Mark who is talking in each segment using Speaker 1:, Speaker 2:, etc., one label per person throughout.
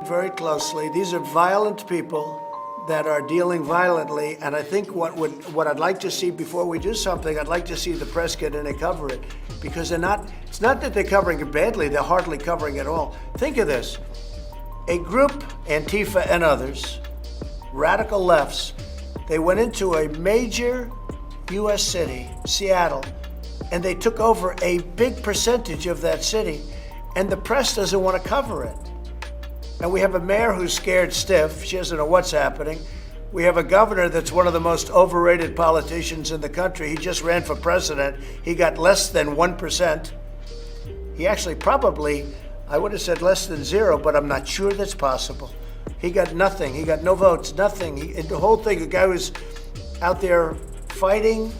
Speaker 1: very closely. These are violent people that are dealing violently, and I think what I'd like to see before we do something, I'd like to see the press get in and cover it, because it's not that they're covering it badly, they're hardly covering it all. Think of this, a group, Antifa and others, radical lefts, they went into a major US city, Seattle, and they took over a big percentage of that city, and the press doesn't want to cover it. And we have a mayor who's scared stiff. She doesn't know what's happening. We have a governor that's one of the most overrated politicians in the country. He just ran for president. He got less than 1%. He actually probably, I would have said less than 0, but I'm not sure that's possible. He got nothing. He got no votes, nothing. The whole thing, the guy was out there fighting.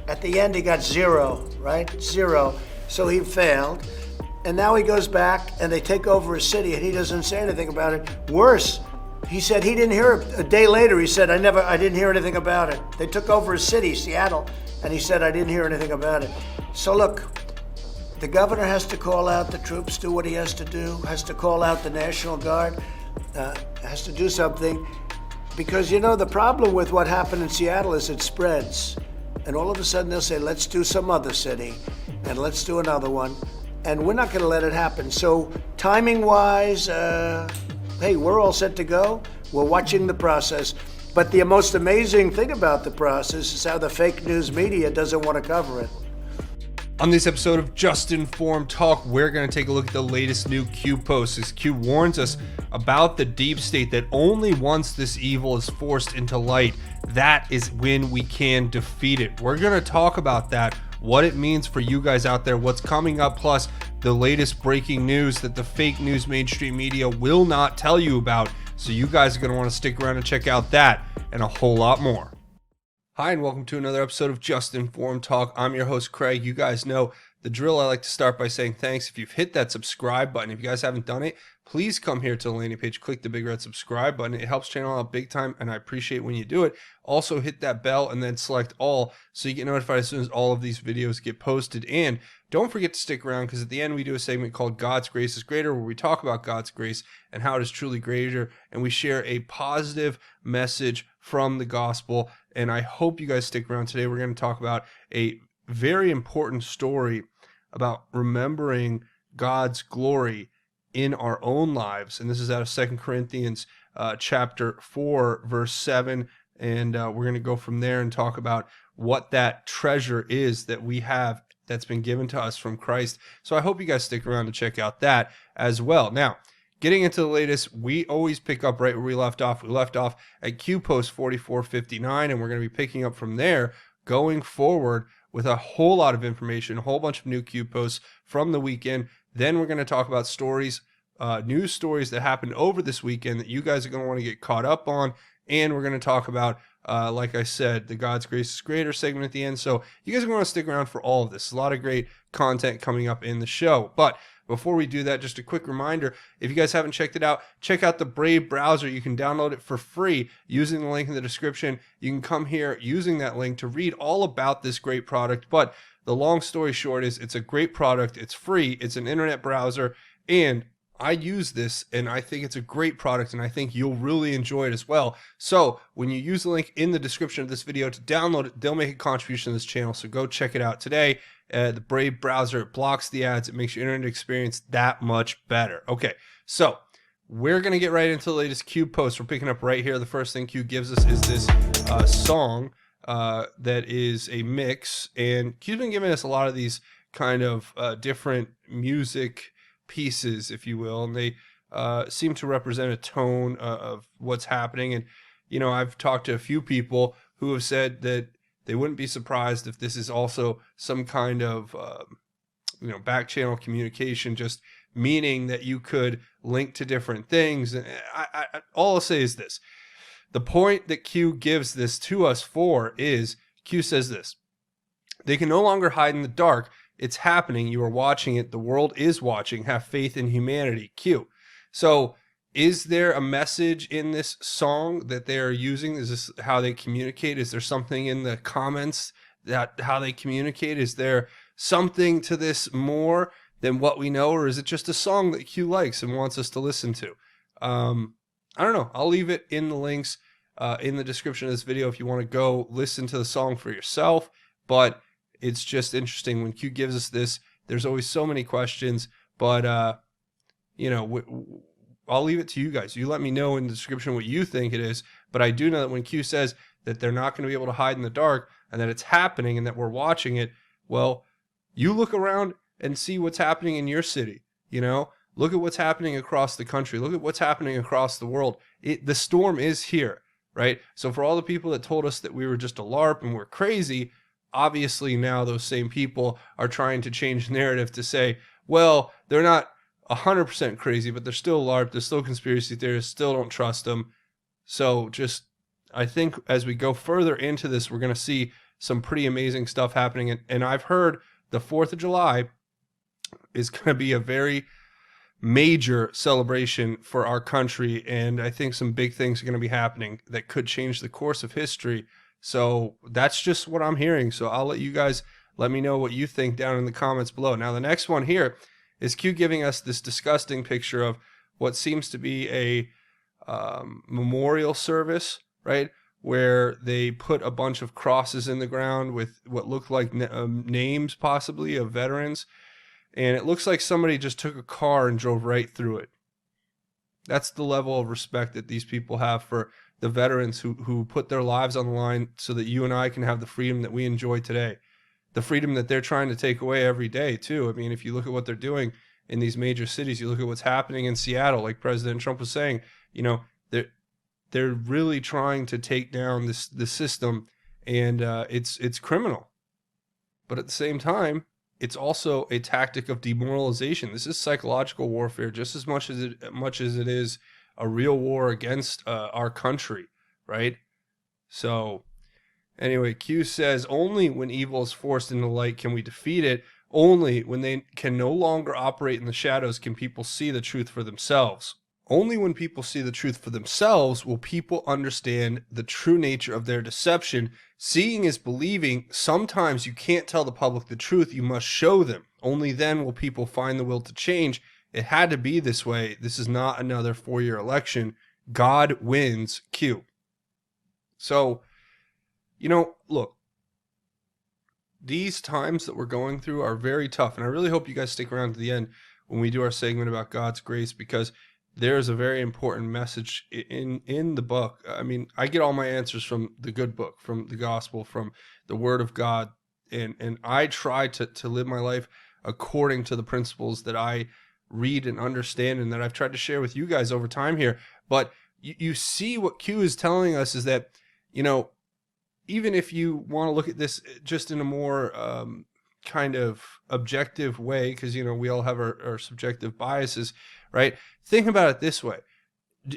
Speaker 1: At the end, he got 0, right? 0. So he failed. And now he goes back and they take over his city and he doesn't say anything about it. Worse, he said he didn't hear it. A day later, he said, I didn't hear anything about it. They took over his city, Seattle, and he said, I didn't hear anything about it. So look, the governor has to call out the troops, do what he has to do, has to call out the National Guard, has to do something. Because, you know, the problem with what happened in Seattle is it spreads. And all of a sudden they'll say, let's do some other city and let's do another one. And we're not going to let it happen. So timing-wise, hey, we're all set to go. We're watching the process. But the most amazing thing about the process is how the fake news media doesn't want to cover it.
Speaker 2: On this episode of Just Informed Talk, we're going to take a look at the latest new Q post, as Q warns us about the deep state that only once this evil is forced into light, that is when we can defeat it. We're going to talk about that, what it means for you guys out there, what's coming up, plus the latest breaking news that the fake news mainstream media will not tell you about. So you guys are going to want to stick around and check out that and a whole lot more. Hi, and welcome to another episode of Just Informed Talk. I'm your host, Craig. You guys know the drill. I like to start by saying thanks. If you've hit that subscribe button, if you guys haven't done it, please come here to the landing page, click the big red subscribe button. It helps channel out big time, and I appreciate when you do it. Also, hit that bell and then select all so you get notified as soon as all of these videos get posted. And don't forget to stick around, because at the end we do a segment called God's Grace is Greater, where we talk about God's grace and how it is truly greater, and we share a positive message from the gospel. And I hope you guys stick around. Today we're going to talk about a very important story about remembering God's glory in our own lives. And this is out of 2 Corinthians chapter 4, verse 7. And we're going to go from there and talk about what that treasure is that we have that's been given to us from Christ. So I hope you guys stick around to check out that as well. Now, getting into the latest, we always pick up right where we left off. We left off at Q post 4459, and we're going to be picking up from there going forward with a whole lot of information, a whole bunch of new Q posts from the weekend. Then we're going to talk about stories, news stories that happened over this weekend that you guys are going to want to get caught up on. And we're going to talk about, like I said, the God's Grace is Greater segment at the end. So you guys are going to want to stick around for all of this. A lot of great content coming up in the show. But before we do that, just a quick reminder, if you guys haven't checked it out, check out the Brave browser. You can download it for free using the link in the description. You can come here using that link to read all about this great product. But the long story short is it's a great product. It's free. It's an internet browser. And I use this, and I think it's a great product, and I think you'll really enjoy it as well. So when you use the link in the description of this video to download it, they'll make a contribution to this channel. So go check it out today. The Brave browser, it blocks the ads. It makes your internet experience that much better. Okay, so we're going to get right into the latest Q post. We're picking up right here. The first thing Q gives us is this song that is a mix. And Q's been giving us a lot of these kind of different music pieces, if you will, and they seem to represent a tone of what's happening. And, you know, I've talked to a few people who have said that they wouldn't be surprised if this is also some kind of, back channel communication, just meaning that you could link to different things. And all I'll say is this. The point that Q gives this to us for is, Q says this: they can no longer hide in the dark. It's happening. You are watching it. The world is watching. Have faith in humanity. Q. So is there a message in this song that they are using? Is this how they communicate? Is there something in the comments that how they communicate? Is there something to this more than what we know? Or is it just a song that Q likes and wants us to listen to? I don't know. I'll leave it in the links in the description of this video if you want to go listen to the song for yourself. But it's just interesting when Q gives us this. There's always so many questions, but you know, I'll leave it to you guys. You let me know in the description what you think it is. But I do know that when Q says that they're not going to be able to hide in the dark and that it's happening and that we're watching it, well, you look around and see what's happening in your city. You know, look at what's happening across the country. Look at what's happening across the world. The storm is here, right? So for all the people that told us that we were just a LARP and we're crazy, obviously now those same people are trying to change the narrative to say, well, they're not 100% crazy, but they're still LARP. They're still conspiracy theorists. Still don't trust them. So just, I think as we go further into this, we're going to see some pretty amazing stuff happening. And I've heard the 4th of July is going to be a very major celebration for our country. And I think some big things are going to be happening that could change the course of history. So that's just what I'm hearing. So I'll let you guys let me know what you think down in the comments below. Now, the next one here is Q giving us this disgusting picture of what seems to be a memorial service, right? Where they put a bunch of crosses in the ground with what looked like names possibly of veterans. And it looks like somebody just took a car and drove right through it. That's the level of respect that these people have for the veterans who put their lives on the line so that you and I can have the freedom that we enjoy today. The freedom that they're trying to take away every day, too. I mean, if you look at what they're doing in these major cities, you look at what's happening in Seattle, like President Trump was saying, you know, they're really trying to take down the system, and it's criminal. But at the same time, it's also a tactic of demoralization. This is psychological warfare just as much as it is a real war against our country, right? So anyway, Q says, only when evil is forced into light can we defeat it. Only when they can no longer operate in the shadows can people see the truth for themselves. Only when people see the truth for themselves will people understand the true nature of their deception. Seeing is believing. Sometimes you can't tell the public the truth. You must show them. Only then will people find the will to change. It had to be this way. This is not another 4-year election. God wins, Q. So, you know, look, these times that we're going through are very tough. And I really hope you guys stick around to the end when we do our segment about God's grace, because there's a very important message in the book. I mean, I get all my answers from the good book, from the gospel, from the word of God. And I try to live my life according to the principles that I read and understand and that I've tried to share with you guys over time here. But you see what Q is telling us is that, you know, even if you want to look at this just in a more kind of objective way, because, you know, we all have our subjective biases, right? Think about it this way.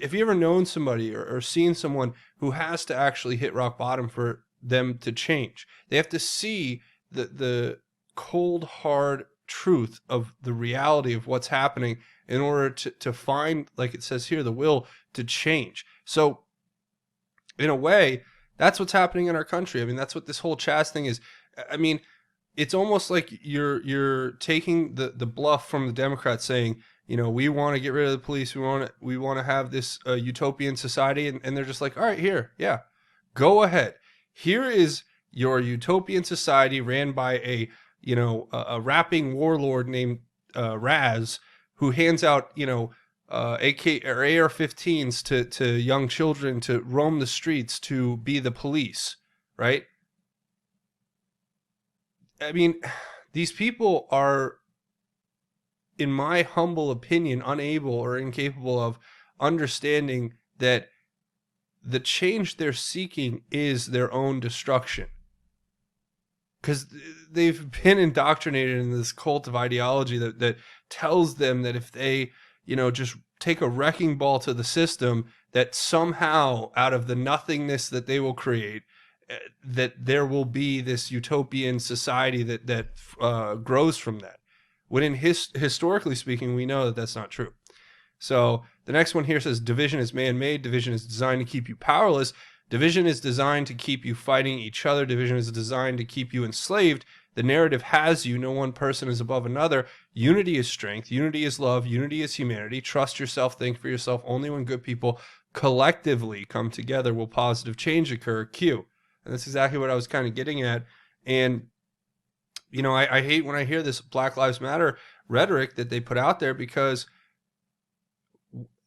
Speaker 2: Have you ever known somebody or seen someone who has to actually hit rock bottom for them to change? They have to see the cold, hard truth of the reality of what's happening in order to find, like it says here, the will to change. So in a way, that's what's happening in our country. I mean, that's what this whole Chaz thing is. I mean, it's almost like you're taking the bluff from the Democrats saying, you know, we want to get rid of the police. We want to have this utopian society. And they're just like, all right, here. Yeah, go ahead. Here is your utopian society ran by a rapping warlord named Raz, who hands out, you know, AK or AR-15s to young children to roam the streets to be the police, right? I mean, these people are, in my humble opinion, unable or incapable of understanding that the change they're seeking is their own destruction. Because they've been indoctrinated in this cult of ideology that tells them that if they, you know, just take a wrecking ball to the system, that somehow out of the nothingness that they will create, that there will be this utopian society that grows from that. When historically speaking, we know that that's not true. So the next one here says, division is man-made. Division is designed to keep you powerless. Division is designed to keep you fighting each other. Division is designed to keep you enslaved. The narrative has you. No one person is above another. Unity is strength. Unity is love. Unity is humanity. Trust yourself. Think for yourself. Only when good people collectively come together will positive change occur. Q. And that's exactly what I was kind of getting at. And, you know, I hate when I hear this Black Lives Matter rhetoric that they put out there, because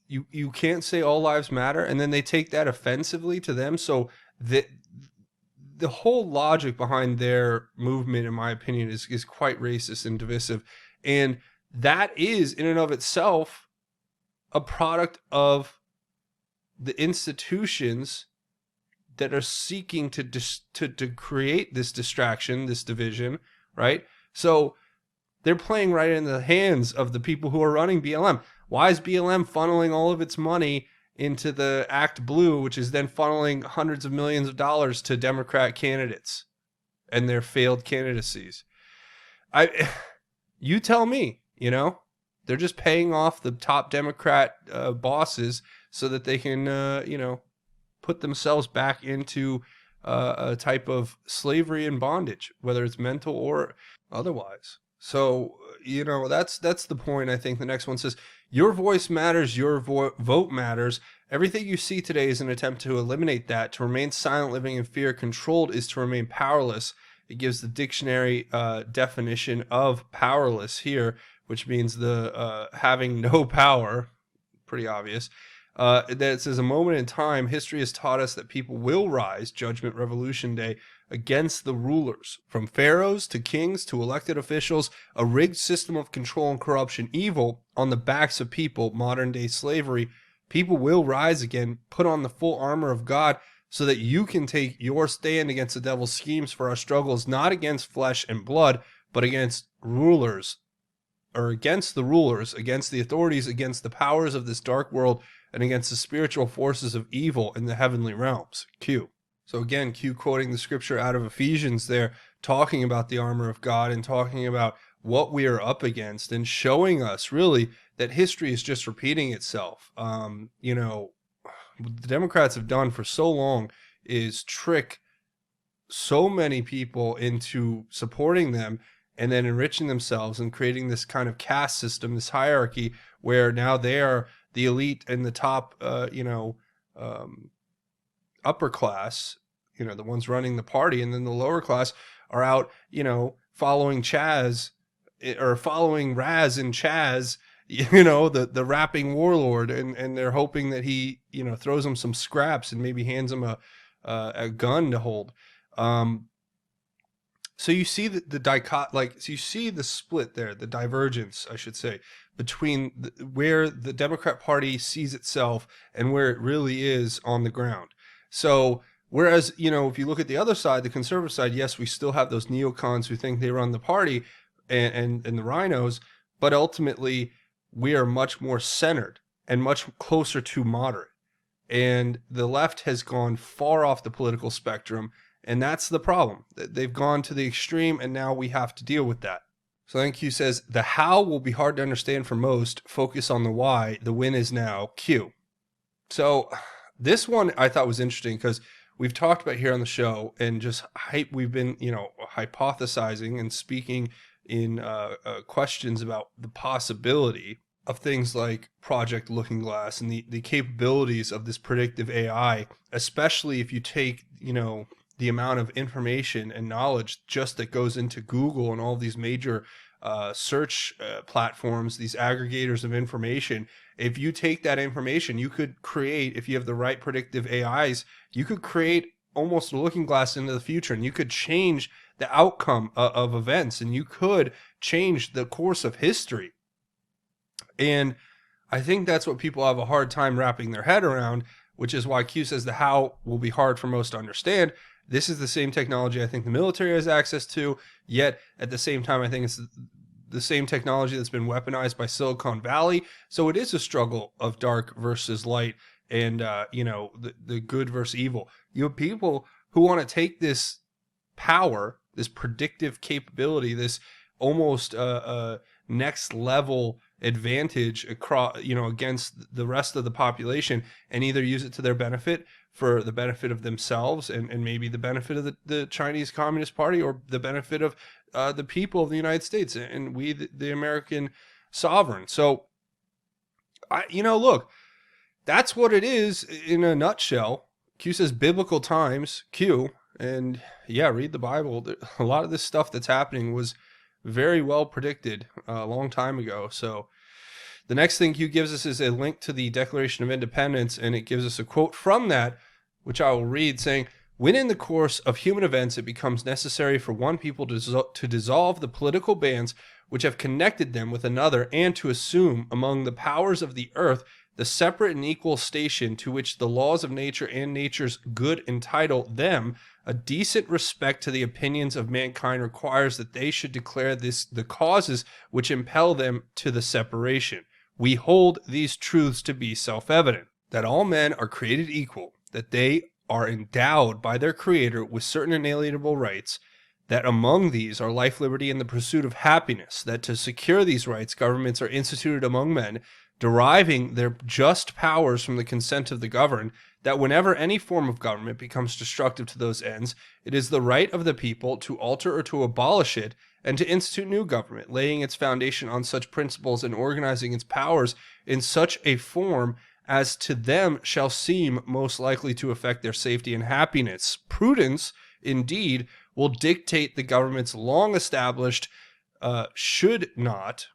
Speaker 2: you can't say all lives matter, and then they take that offensively to them. So the whole logic behind their movement, in my opinion, is quite racist and divisive. And that is, in and of itself, a product of the institutions that are seeking to create this distraction, this division, right? So they're playing right in the hands of the people who are running BLM. Why is BLM funneling all of its money into the Act Blue, which is then funneling hundreds of millions of dollars to Democrat candidates and their failed candidacies? You tell me. You know, they're just paying off the top Democrat bosses so that they can, you know, put themselves back into a type of slavery and bondage, whether it's mental or otherwise. So, you know, that's the point. I think the next one says, your voice matters, your vote matters. Everything you see today is an attempt to eliminate that. To remain silent, living in fear, controlled, is to remain powerless. It gives the dictionary definition of powerless here, which means the having no power. Pretty obvious. That it says, a moment in time, history has taught us that people will rise, Judgment Revolution Day, against the rulers. From pharaohs to kings to elected officials, a rigged system of control and corruption, evil on the backs of people, modern day slavery. People will rise again, put on the full armor of God, so that you can take your stand against the devil's schemes. For our struggle is not against flesh and blood, but against rulers, or against the rulers, against the authorities, against the powers of this dark world, and against the spiritual forces of evil in the heavenly realms. Q. So again, Q quoting the scripture out of Ephesians there, talking about the armor of God and talking about what we are up against, and showing us really that history is just repeating itself. You know, what the Democrats have done for so long is trick so many people into supporting them and then enriching themselves and creating this kind of caste system, this hierarchy, where now they are the elite and the top, upper class, you know, the ones running the party, and then the lower class are out, you know, following Chaz, or following Raz and Chaz, you know, the rapping warlord, and they're hoping that he, you know, throws them some scraps and maybe hands them a gun to hold. So you see so you see the split there, the divergence, I should say, between where the Democrat Party sees itself and where it really is on the ground. So whereas, you know, if you look at the other side, the conservative side, yes, we still have those neocons who think they run the party, and the rhinos, but ultimately we are much more centered and much closer to moderate. And the left has gone far off the political spectrum, and that's the problem. They've gone to the extreme, and now we have to deal with that. So then Q says, the how will be hard to understand for most. Focus on the why. The win is now. Q. So this one I thought was interesting, because we've talked about here on the show, and just we've been, you know, hypothesizing and speaking in questions about the possibility of things like Project Looking Glass and the capabilities of this predictive AI, especially if you take, you know, the amount of information and knowledge just that goes into Google and all these major search platforms, these aggregators of information. If you take that information, you could create, if you have the right predictive AIs, you could create almost a looking glass into the future, and you could change the outcome of events, and you could change the course of history. And I think that's what people have a hard time wrapping their head around, which is why Q says the how will be hard for most to understand. This is the same technology I think the military has access to, yet at the same time, I think it's the same technology that's been weaponized by Silicon Valley. So it is a struggle of dark versus light, and, you know, the good versus evil. You have people who want to take this power, this predictive capability, this almost next level advantage across, you know, against the rest of the population, and either use it to their benefit, for the benefit of themselves and maybe the benefit of the Chinese Communist Party, or the benefit of the people of the United States and we, the American sovereign. So, look, that's what it is in a nutshell. Q says biblical times, Q, and yeah, read the Bible. A lot of this stuff that's happening was very well predicted a long time ago. So the next thing Q gives us is a link to the Declaration of Independence, and it gives us a quote from that, which I will read, saying, "When in the course of human events it becomes necessary for one people to dissolve the political bands which have connected them with another, and to assume among the powers of the earth the separate and equal station to which the laws of nature and nature's good entitle them, a decent respect to the opinions of mankind requires that they should declare the causes which impel them to the separation. We hold these truths to be self-evident, that all men are created equal, that they are endowed by their Creator with certain inalienable rights, that among these are life, liberty, and the pursuit of happiness, that to secure these rights governments are instituted among men, deriving their just powers from the consent of the governed, that whenever any form of government becomes destructive to those ends, it is the right of the people to alter or to abolish it, and to institute new government, laying its foundation on such principles and organizing its powers in such a form as to them shall seem most likely to affect their safety and happiness. Prudence, indeed, will dictate the government's long established should not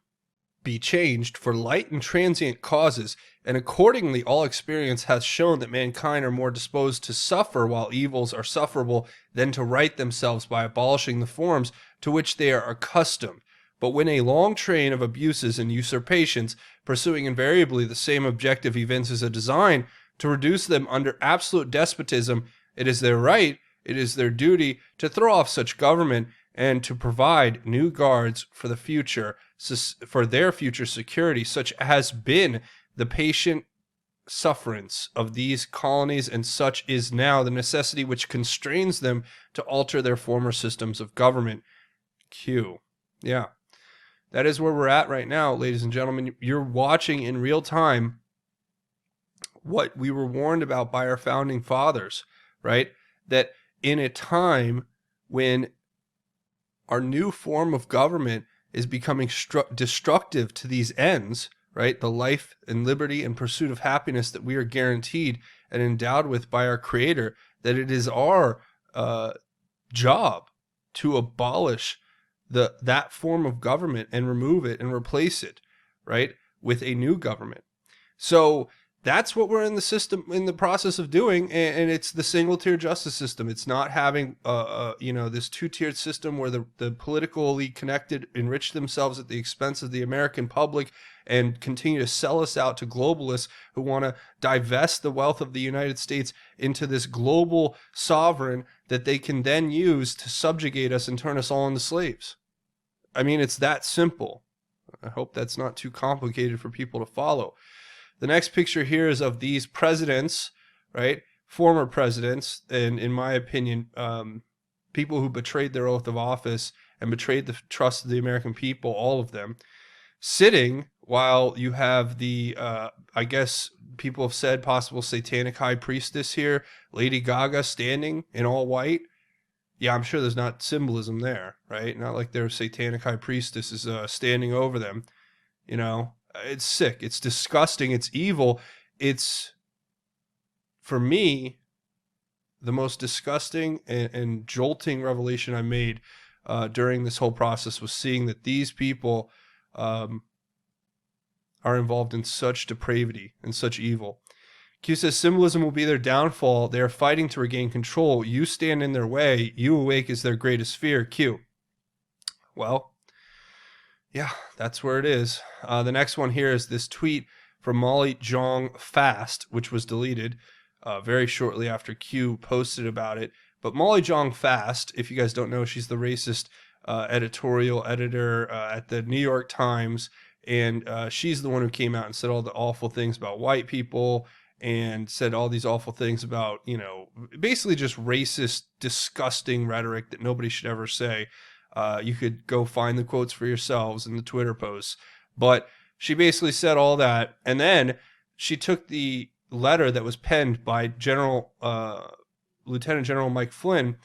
Speaker 2: be changed for light and transient causes, and accordingly all experience hath shown that mankind are more disposed to suffer while evils are sufferable than to right themselves by abolishing the forms to which they are accustomed. But when a long train of abuses and usurpations, pursuing invariably the same objective, evinces a design to reduce them under absolute despotism, it is their right, it is their duty to throw off such government and to provide new guards for the future, for their future security, such has been the patient sufferance of these colonies, and such is now the necessity which constrains them to alter their former systems of government." Q. Yeah. That is where we're at right now, ladies and gentlemen. You're watching in real time what we were warned about by our founding fathers, right? That in a time when our new form of government is becoming destructive to these ends, right? The life and liberty and pursuit of happiness that we are guaranteed and endowed with by our Creator, that it is our job to abolish that form of government and remove it and replace it, right, with a new government. So that's what we're in the process of doing, and it's the single-tier justice system. It's not having this two-tiered system where the political elite connected enrich themselves at the expense of the American public and continue to sell us out to globalists who want to divest the wealth of the United States into this global sovereign that they can then use to subjugate us and turn us all into slaves. I mean, it's that simple. I hope that's not too complicated for people to follow. The next picture here is of these presidents, right? Former presidents, and in my opinion, people who betrayed their oath of office and betrayed the trust of the American people, all of them, sitting while you have the, I guess people have said, possible satanic high priestess here, Lady Gaga, standing in all white. Yeah, I'm sure there's not symbolism there, right? Not like their satanic high priestess is standing over them, you know? It's sick. It's disgusting. It's evil. It's, for me, the most disgusting and jolting revelation I made during this whole process was seeing that these people are involved in such depravity and such evil. Q says symbolism will be their downfall. They are fighting to regain control. You stand in their way. You awake is their greatest fear. Q. Well, yeah, that's where it is. The next one here is this tweet from Molly Jong Fast, which was deleted very shortly after Q posted about it. But Molly Jong Fast, if you guys don't know, she's the racist editorial editor at the New York Times. And she's the one who came out and said all the awful things about white people and said all these awful things about, basically just racist, disgusting rhetoric that nobody should ever say. You could go find the quotes for yourselves in the Twitter posts. But she basically said all that. And then she took the letter that was penned by Lieutenant General Mike Flynn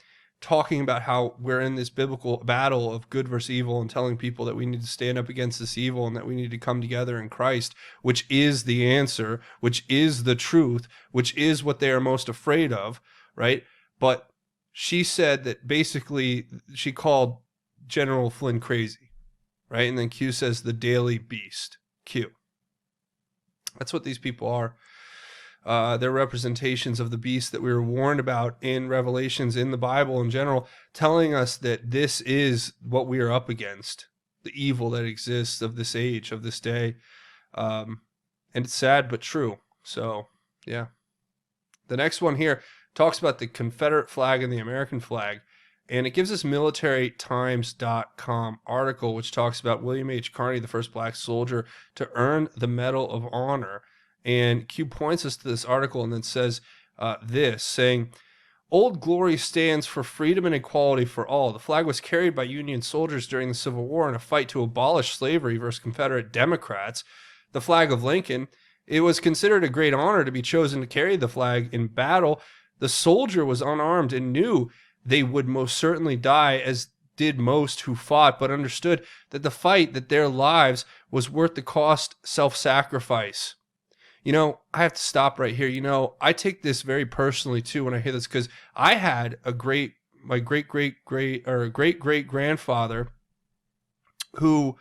Speaker 2: talking about how we're in this biblical battle of good versus evil and telling people that we need to stand up against this evil and that we need to come together in Christ, which is the answer, which is the truth, which is what they are most afraid of, right? But she said that basically she called General Flynn crazy, right? And then Q says the daily beast. Q. That's what these people are. They're representations of the beast that we were warned about in Revelations, in the Bible in general, telling us that this is what we are up against, the evil that exists of this age, of this day. And it's sad but true. So, yeah. The next one here talks about the Confederate flag and the American flag. And it gives us militarytimes.com article, which talks about William H. Carney, the first black soldier to earn the Medal of Honor. And Q points us to this article and then says this, saying, Old Glory stands for freedom and equality for all. The flag was carried by Union soldiers during the Civil War in a fight to abolish slavery versus Confederate Democrats. The flag of Lincoln, it was considered a great honor to be chosen to carry the flag in battle. The soldier was unarmed and knew they would most certainly die, as did most who fought, but understood that the fight, that their lives was worth the cost, self-sacrifice. You know, I have to stop right here. You know, I take this very personally too when I hear this, because I had my great-great-grandfather who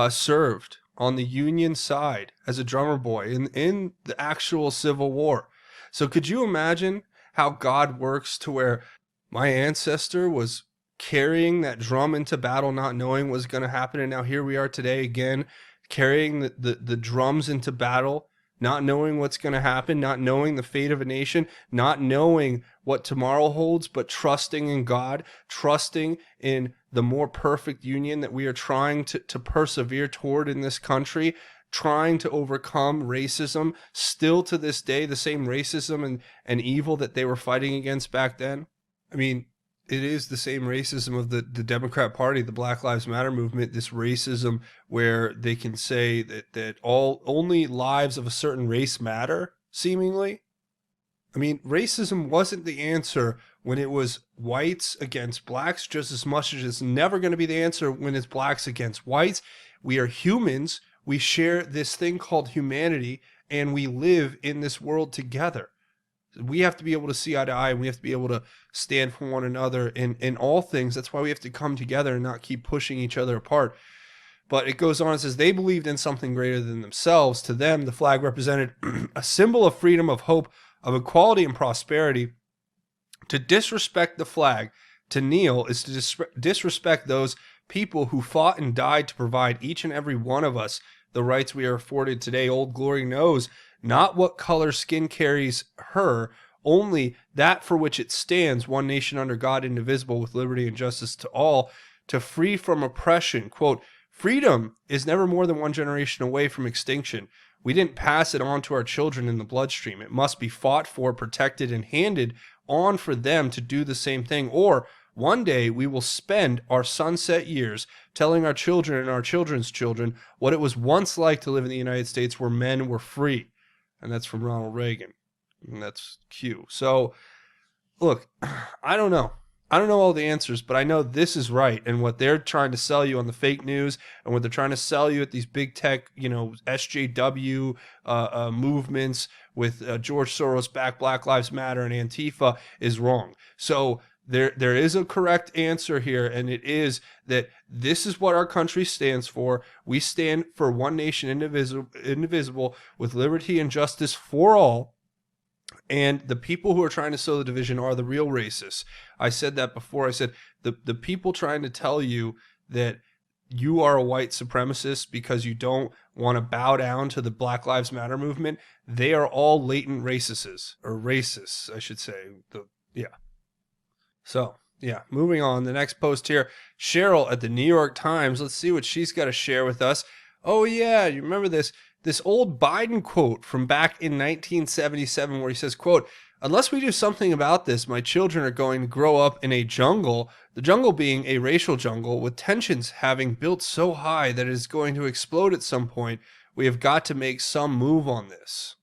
Speaker 2: served on the Union side as a drummer boy in the actual Civil War. So could you imagine how God works to where my ancestor was carrying that drum into battle, not knowing what was going to happen, and now here we are today again, carrying the drums into battle, not knowing what's going to happen, not knowing the fate of a nation, not knowing what tomorrow holds, but trusting in God, trusting in the more perfect union that we are trying to persevere toward in this country, trying to overcome racism, still to this day, the same racism and evil that they were fighting against back then. I mean, it is the same racism of the Democrat Party, the Black Lives Matter movement, this racism where they can say that only lives of a certain race matter, seemingly. I mean, racism wasn't the answer when it was whites against blacks, just as much as it's never going to be the answer when it's blacks against whites. We are humans. We share this thing called humanity, and we live in this world together. We have to be able to see eye to eye, and we have to be able to stand for one another in all things. That's why we have to come together and not keep pushing each other apart. But it goes on and says, they believed in something greater than themselves. To them, the flag represented a symbol of freedom, of hope, of equality and prosperity. To disrespect the flag, to kneel, is to disrespect those people who fought and died to provide each and every one of us the rights we are afforded today. Old Glory knows not what color skin carries her, only that for which it stands, one nation under God, indivisible, with liberty and justice to all, to free from oppression. Quote, freedom is never more than one generation away from extinction. We didn't pass it on to our children in the bloodstream. It must be fought for, protected, and handed on for them to do the same thing. Or one day we will spend our sunset years telling our children and our children's children what it was once like to live in the United States where men were free. And that's from Ronald Reagan. And that's Q. So, look, I don't know. I don't know all the answers, but I know this is right. And what they're trying to sell you on the fake news and what they're trying to sell you at these big tech, SJW movements with George Soros back Black Lives Matter and Antifa is wrong. So there is a correct answer here, and it is that this is what our country stands for. We stand for one nation, indivisible, with liberty and justice for all. And the people who are trying to sow the division are the real racists. I said that before. I said the people trying to tell you that you are a white supremacist because you don't want to bow down to the Black Lives Matter movement, they are all latent racists, or racists, I should say. So, yeah, moving on. The next post here, Cheryl at the New York Times. Let's see what she's got to share with us. Oh, yeah, you remember this old Biden quote from back in 1977 where he says, quote, unless we do something about this, my children are going to grow up in a jungle, the jungle being a racial jungle, with tensions having built so high that it is going to explode at some point. We have got to make some move on this.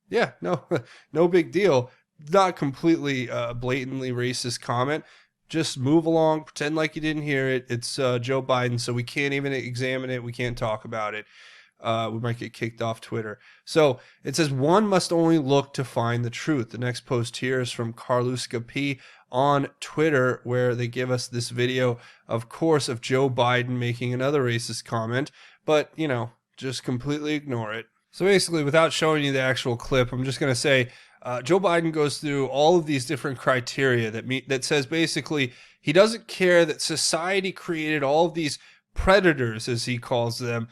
Speaker 2: Yeah, no big deal. not completely blatantly racist comment. Just move along, pretend like you didn't hear it. It's Joe Biden, so we can't even examine it. We can't talk about it. We might get kicked off Twitter. So it says, one must only look to find the truth. The next post here is from Carluska P on Twitter, where they give us this video, of course, of Joe Biden making another racist comment, but, you know, just completely ignore it. So basically, without showing you the actual clip, I'm just going to say, Joe Biden goes through all of these different criteria that says basically he doesn't care that society created all of these predators, as he calls them,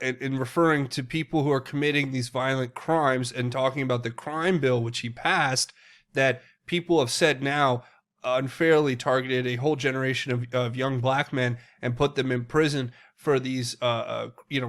Speaker 2: in referring to people who are committing these violent crimes, and talking about the crime bill, which he passed, that people have said now unfairly targeted a whole generation of young black men and put them in prison for these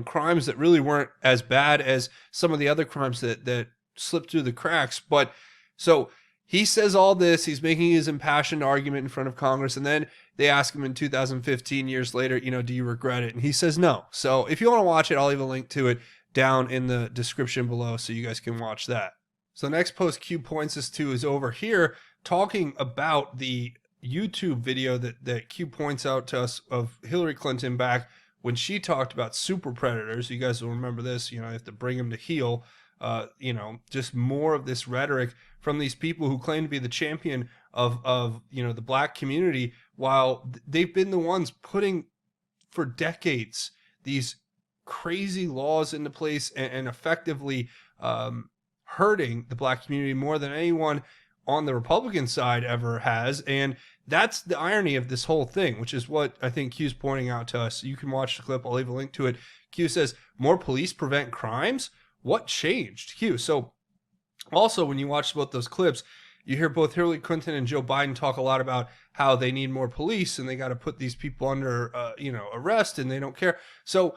Speaker 2: crimes that really weren't as bad as some of the other crimes that slipped through the cracks. But so he says all this, he's making his impassioned argument in front of Congress, and then they ask him in 2015, years later, do you regret it? And he says no. So if you want to watch it, I'll leave a link to it down in the description below so you guys can watch that. So the next post Q points us to is over here, talking about the YouTube video that Q points out to us of Hillary Clinton back when she talked about super predators. You guys will remember this, you have to bring them to heel. Just more of this rhetoric from these people who claim to be the champion of the black community, while they've been the ones putting for decades these crazy laws into place and effectively hurting the black community more than anyone on the Republican side ever has. And that's the irony of this whole thing, which is what I think Q's pointing out to us. You can watch the clip. I'll leave a link to it. Q says, more police prevent crimes? What changed? Q. So also, when you watch both those clips, you hear both Hillary Clinton and Joe Biden talk a lot about how they need more police and they got to put these people under, arrest, and they don't care. So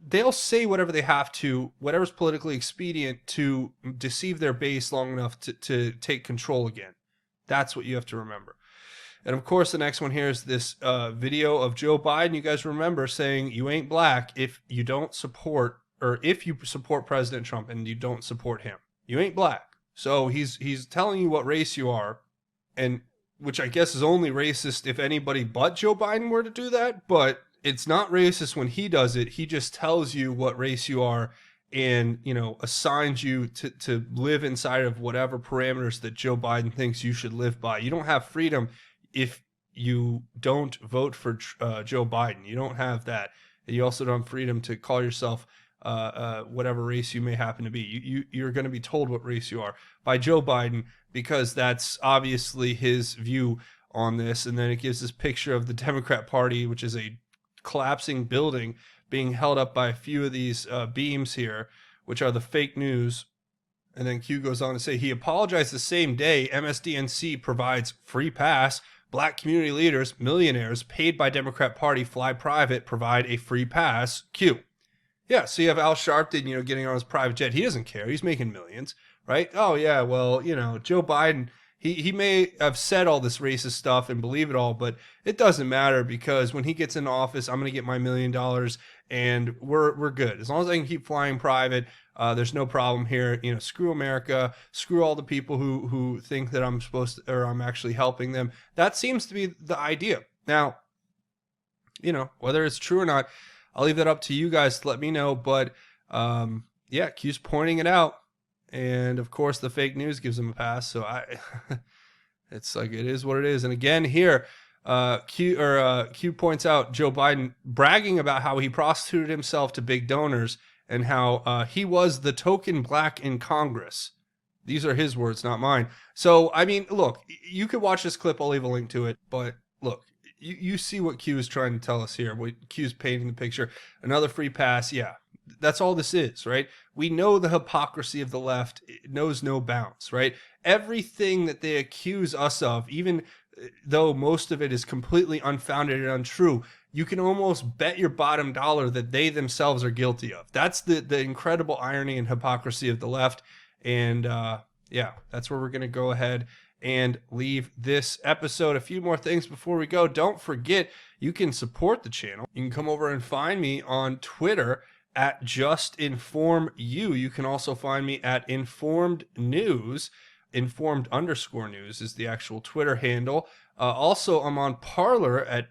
Speaker 2: they'll say whatever they have to, whatever's politically expedient to deceive their base long enough to take control again. That's what you have to remember. And of course, the next one here is this video of Joe Biden. You guys remember saying you ain't black if you don't support, or if you support President Trump and you don't support him. You ain't black. So he's telling you what race you are, and which I guess is only racist if anybody but Joe Biden were to do that, but it's not racist when he does it. He just tells you what race you are and, assigns you to live inside of whatever parameters that Joe Biden thinks you should live by. You don't have freedom if you don't vote for Joe Biden. You don't have that. And you also don't have freedom to call yourself whatever race you may happen to be. You're going to be told what race you are by Joe Biden, because that's obviously his view on this. And then it gives this picture of the Democrat Party, which is a collapsing building being held up by a few of these beams here, which are the fake news. And then Q goes on to say, he apologized the same day MSDNC provides free pass. Black community leaders, millionaires paid by Democrat Party fly private, provide a free pass. Q. Yeah, so you have Al Sharpton, getting on his private jet. He doesn't care. He's making millions, right? Oh, yeah, well, Joe Biden, he may have said all this racist stuff and believe it all, but it doesn't matter, because when he gets in office, I'm going to get my $1 million and we're good. As long as I can keep flying private, there's no problem here. Screw America, screw all the people who think that I'm I'm actually helping them. That seems to be the idea. Now, whether it's true or not, I'll leave that up to you guys to let me know. But Q's pointing it out. And of course, the fake news gives him a pass. So it's like, it is what it is. And again, here, Q points out Joe Biden bragging about how he prostituted himself to big donors and how he was the token black in Congress. These are his words, not mine. So, I mean, look, you could watch this clip. I'll leave a link to it. But look, you see what Q is trying to tell us here. What Q's painting the picture. Another free pass. Yeah, that's all this is, right? We know the hypocrisy of the left. It knows no bounds, right? Everything that they accuse us of, even though most of it is completely unfounded and untrue, you can almost bet your bottom dollar that they themselves are guilty of. That's the incredible irony and hypocrisy of the left. And that's where we're going to go ahead and leave this episode. A few more things before we go. Don't forget, you can support the channel. You can come over and find me on Twitter at Just Inform You. You can also find me at Informed News. Informed_news is the actual Twitter handle. Also, I'm on Parlor at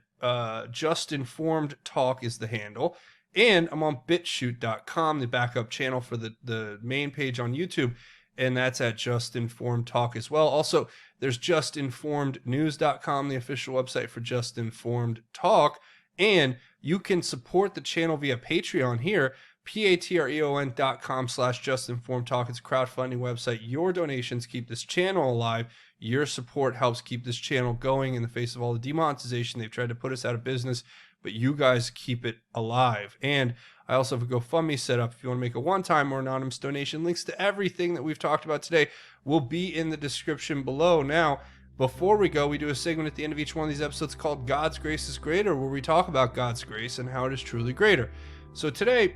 Speaker 2: Just Informed Talk is the handle. And I'm on BITCHUTE.com, the backup channel for the main page on YouTube. And that's at Just Informed Talk as well. Also, there's JustInformedNews.com, the official website for Just Informed Talk. And you can support the channel via Patreon here, patreon.com/justinformedtalk. It's a crowdfunding website. Your donations keep this channel alive. Your support helps keep this channel going in the face of all the demonetization. They've tried to put us out of business, but you guys keep it alive. And I also have a GoFundMe set up if you want to make a one-time or anonymous donation. Links to everything that we've talked about today will be in the description below. Now, before we go, we do a segment at the end of each one of these episodes called God's Grace is Greater, where we talk about God's grace and how it is truly greater. So today,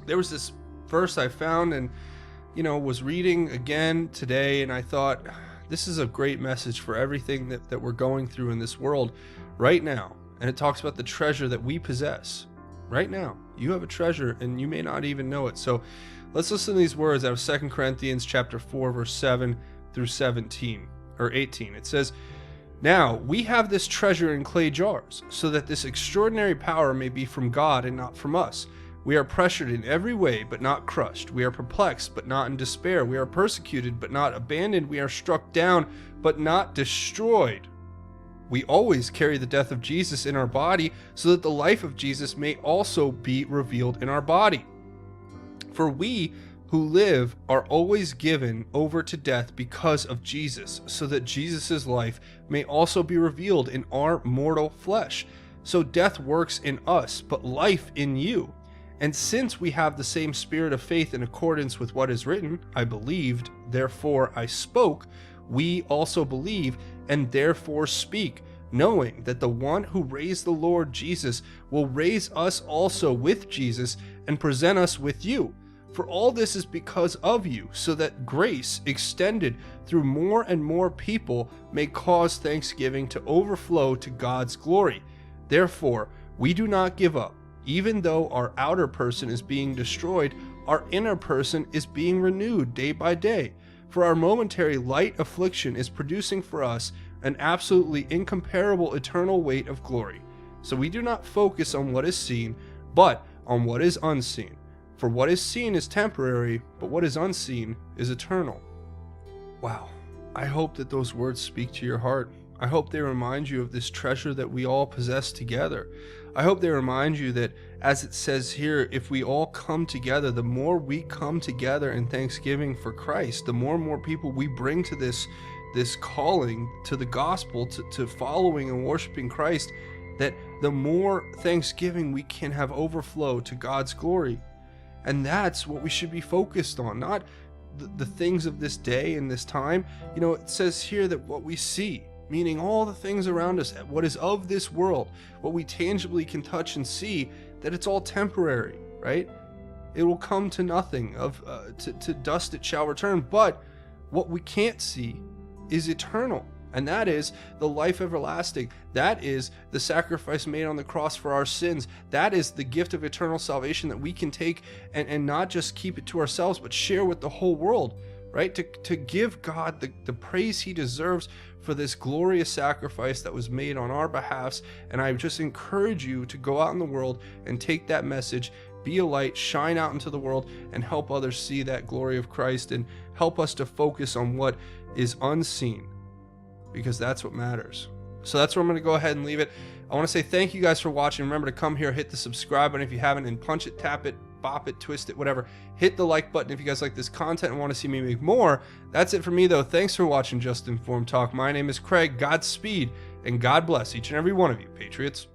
Speaker 2: there was this verse I found and, was reading again today, and I thought, this is a great message for everything that we're going through in this world right now. And it talks about the treasure that we possess right now. You have a treasure and you may not even know it. So let's listen to these words out of 2 Corinthians chapter 4, verse 7 through 17 or 18. It says, "Now we have this treasure in clay jars, so that this extraordinary power may be from God and not from us. We are pressured in every way, but not crushed. We are perplexed, but not in despair. We are persecuted, but not abandoned. We are struck down, but not destroyed. We always carry the death of Jesus in our body, so that the life of Jesus may also be revealed in our body. For we who live are always given over to death because of Jesus, so that Jesus' life may also be revealed in our mortal flesh. So death works in us, but life in you. And since we have the same spirit of faith in accordance with what is written, I believed, therefore I spoke, we also believe and therefore speak, knowing that the one who raised the Lord Jesus will raise us also with Jesus and present us with you. For all this is because of you, so that grace extended through more and more people may cause thanksgiving to overflow to God's glory. Therefore, we do not give up. Even though our outer person is being destroyed, our inner person is being renewed day by day. For our momentary light affliction is producing for us an absolutely incomparable eternal weight of glory. So we do not focus on what is seen, but on what is unseen. For what is seen is temporary, but what is unseen is eternal." Wow. I hope that those words speak to your heart. I hope they remind you of this treasure that we all possess together. I hope they remind you that, as it says here, if we all come together, the more we come together in thanksgiving for Christ, the more and more people we bring to this calling, to the gospel, to following and worshiping Christ, that the more thanksgiving we can have overflow to God's glory. And that's what we should be focused on, not the things of this day and this time. It says here that what we see, meaning all the things around us, what is of this world, what we tangibly can touch and see, that it's all temporary, right? It will come to nothing, to dust it shall return. But what we can't see is eternal, and that is the life everlasting. That is the sacrifice made on the cross for our sins. That is the gift of eternal salvation that we can take and not just keep it to ourselves, but share with the whole world, right? To give God the praise he deserves for this glorious sacrifice that was made on our behalfs. And I just encourage you to go out in the world and take that message, be a light, shine out into the world, and help others see that glory of Christ, and help us to focus on what is unseen, because that's what matters. So that's where I'm going to go ahead and leave it. I want to say thank you guys for watching. Remember to come here, hit the subscribe button if you haven't, and punch it, tap it, bop it, twist it, whatever. Hit the like button if you guys like this content and want to see me make more. That's it for me, though. Thanks for watching Just Informed Talk. My name is Craig. Godspeed, and God bless each and every one of you, Patriots.